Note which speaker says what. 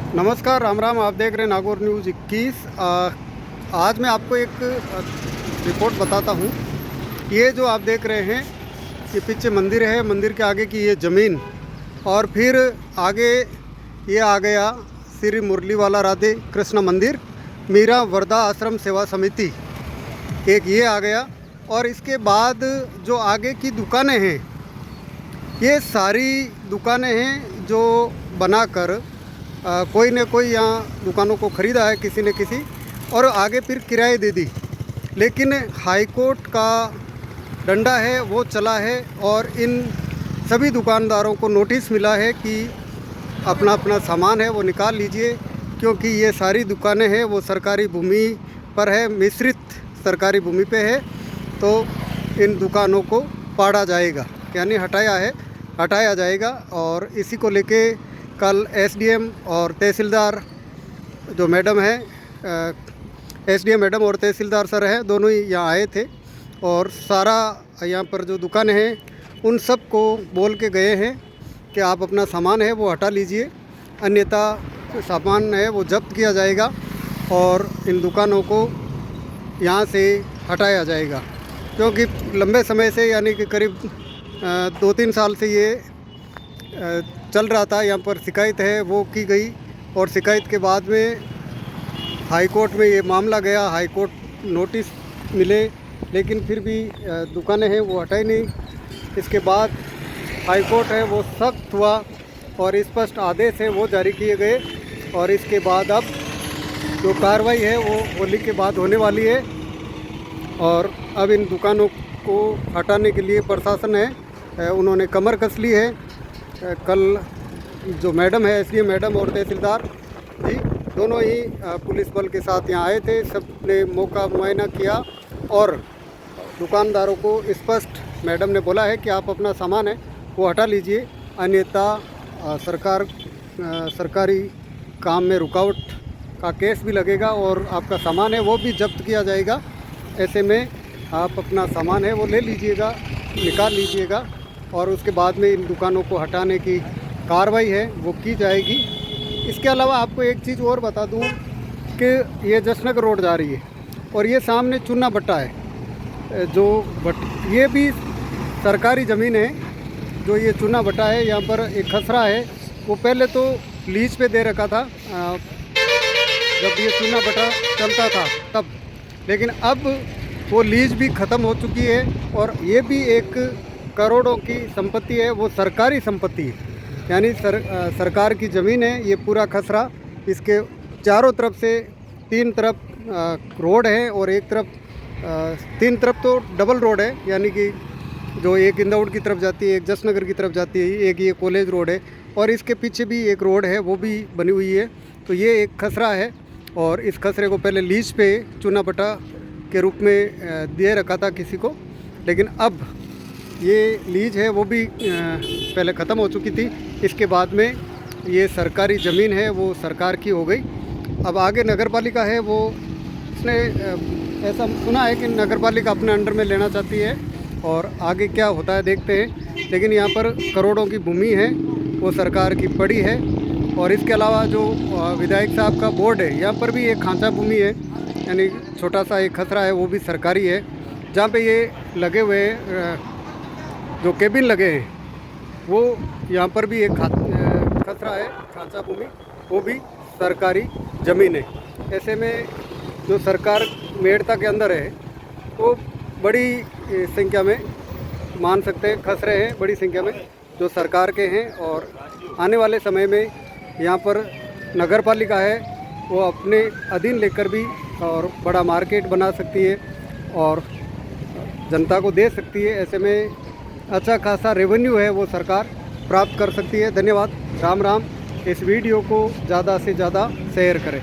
Speaker 1: नमस्कार, राम राम। आप देख रहे हैं नागौर न्यूज़ 21। आज मैं आपको एक रिपोर्ट बताता हूँ। ये जो आप देख रहे हैं, ये पीछे मंदिर है, मंदिर के आगे की ये ज़मीन, और फिर आगे ये आ गया श्री मुरली वाला राधे कृष्ण मंदिर, मीरा वरदा आश्रम सेवा समिति, एक ये आ गया। और इसके बाद जो आगे की दुकानें हैं, ये सारी दुकानें हैं जो बनाकर कोई न कोई यहाँ दुकानों को ख़रीदा है किसी न किसी, और आगे फिर किराए दे दी। लेकिन हाई कोर्ट का डंडा है वो चला है, और इन सभी दुकानदारों को नोटिस मिला है कि अपना अपना सामान है वो निकाल लीजिए, क्योंकि ये सारी दुकानें हैं वो सरकारी भूमि पर है, मिश्रित सरकारी भूमि पे है। तो इन दुकानों को पाड़ा जाएगा, यानी हटाया जाएगा। और इसी को लेके कल एसडीएम और तहसीलदार जो मैडम है, एसडीएम मैडम और तहसीलदार सर हैं, दोनों ही यहाँ आए थे, और सारा यहाँ पर जो दुकानें हैं उन सब को बोल के गए हैं कि आप अपना सामान है वो हटा लीजिए, अन्यथा सामान है वो जब्त किया जाएगा और इन दुकानों को यहाँ से हटाया जाएगा। क्योंकि लंबे समय से, यानी कि करीब 2-3 साल से ये चल रहा था, यहाँ पर शिकायत है वो की गई, और शिकायत के बाद में हाई कोर्ट में ये मामला गया, हाई कोर्ट नोटिस मिले, लेकिन फिर भी दुकानें हैं वो हटाई नहीं। इसके बाद हाई कोर्ट है वो सख्त हुआ और स्पष्ट आदेश है वो जारी किए गए, और इसके बाद अब जो कार्रवाई है वो होली के बाद होने वाली है। और अब इन दुकानों को हटाने के लिए प्रशासन है उन्होंने कमर कस ली है। कल जो मैडम है, एसडीएम मैडम और तहसीलदार जी, दोनों ही पुलिस बल के साथ यहाँ आए थे। सब ने मौका मुआयना किया, और दुकानदारों को स्पष्ट मैडम ने बोला है कि आप अपना सामान है वो हटा लीजिए, अन्यथा सरकारी काम में रुकावट का केस भी लगेगा और आपका सामान है वो भी जब्त किया जाएगा। ऐसे में आप अपना सामान है वो ले लीजिएगा, निकाल लीजिएगा, और उसके बाद में इन दुकानों को हटाने की कार्रवाई है वो की जाएगी। इसके अलावा आपको एक चीज़ और बता दूं कि ये जसनगर रोड जा रही है, और ये सामने चुन्ना भट्टा है, ये भी सरकारी ज़मीन है। जो ये चुन्ना भट्टा है, यहाँ पर एक खसरा है, वो पहले तो लीज पे दे रखा था जब ये चुन्ना भट्टा चलता था तब, लेकिन अब वो लीज भी ख़त्म हो चुकी है, और ये भी एक करोड़ों की संपत्ति है, वो सरकारी संपत्ति है, यानी सरकार की ज़मीन है। ये पूरा खसरा, इसके चारों तरफ से 3 तरफ रोड है, और एक तरफ 3 तरफ तो डबल रोड है, यानी कि जो एक इंदौर की तरफ जाती है, एक जसनगर की तरफ जाती है, एक ये कॉलेज रोड है, और इसके पीछे भी एक रोड है वो भी बनी हुई है। तो ये एक खसरा है, और इस खसरे को पहले लीज पे चुना भट्टा के रूप में दे रखा था किसी को, लेकिन अब ये लीज है वो भी पहले ख़त्म हो चुकी थी। इसके बाद में ये सरकारी ज़मीन है वो सरकार की हो गई। अब आगे नगर पालिका है वो, उसने ऐसा सुना है कि नगर पालिका अपने अंडर में लेना चाहती है, और आगे क्या होता है देखते हैं। लेकिन यहाँ पर करोड़ों की भूमि है वो सरकार की पड़ी है, और इसके अलावा जो विधायक साहब का बोर्ड है, यहाँ पर भी एक खांचा भूमि है, यानी छोटा सा एक खसरा है वो भी सरकारी है। जहाँ पे ये लगे हुए जो केबिन लगे हैं वो, यहाँ पर भी एक खसरा है, खांचा भूमि, वो भी सरकारी ज़मीन है। ऐसे में जो सरकार मेड़ता के अंदर है वो बड़ी संख्या में, मान सकते हैं खसरे हैं बड़ी संख्या में जो सरकार के हैं, और आने वाले समय में यहाँ पर नगर पालिका है वो अपने अधीन लेकर भी और बड़ा मार्केट बना सकती है और जनता को दे सकती है। ऐसे में अच्छा खासा रेवेन्यू है वो सरकार प्राप्त कर सकती है। धन्यवाद, राम राम। इस वीडियो को ज़्यादा से ज़्यादा शेयर करें।